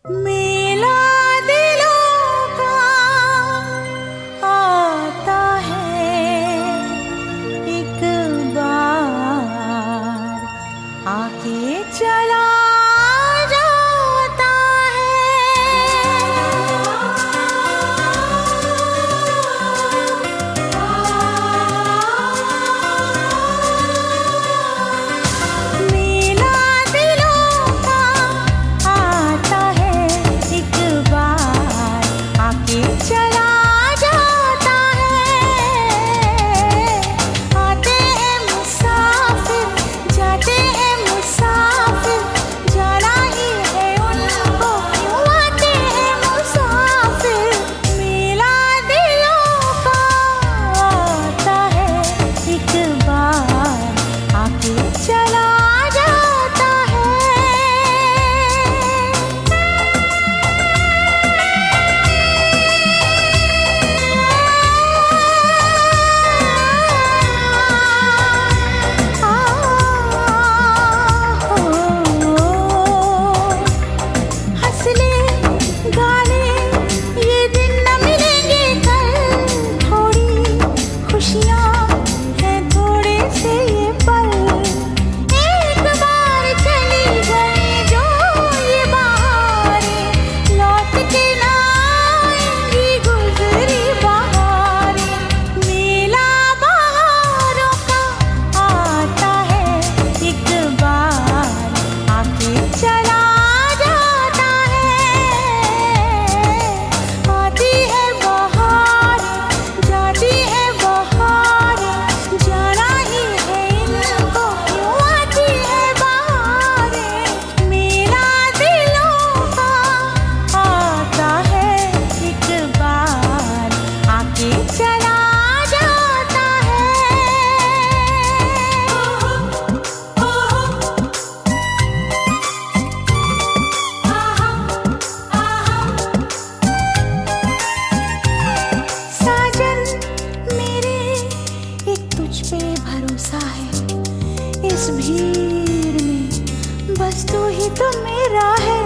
मेला दिलों का आता है एक बार, आके चला जाता है। मेला दिलों का आता है एक बार, आके चला जाता है। आते हैं मुसाफिर, जाते हैं मुसाफिर, जाना ही है उनको, क्यों आते हैं मुसाफिर। मेला दिलों का आता है एक बार, आके चला जाता है। हंस ले गाने ये दिन न मिलेंगे कल, थोड़ी खुशियाँ हैं थोड़े से ये पल। एक बार चली गई जो ये बहारें, लौट के ना आएंगी गुजरी बहारें। मेला बहारों का आता है एक बार, आके चला जाता है। आती है बहार, जाती है बहार, जाना ही है इनको, क्यों आती है बहारें। मेला दिलों का आता है एक बार, आके चला जाता है। साजन मेरे एक तुझ पे भरोसा है, इस भीड़ में बस तू ही तो मेरा है।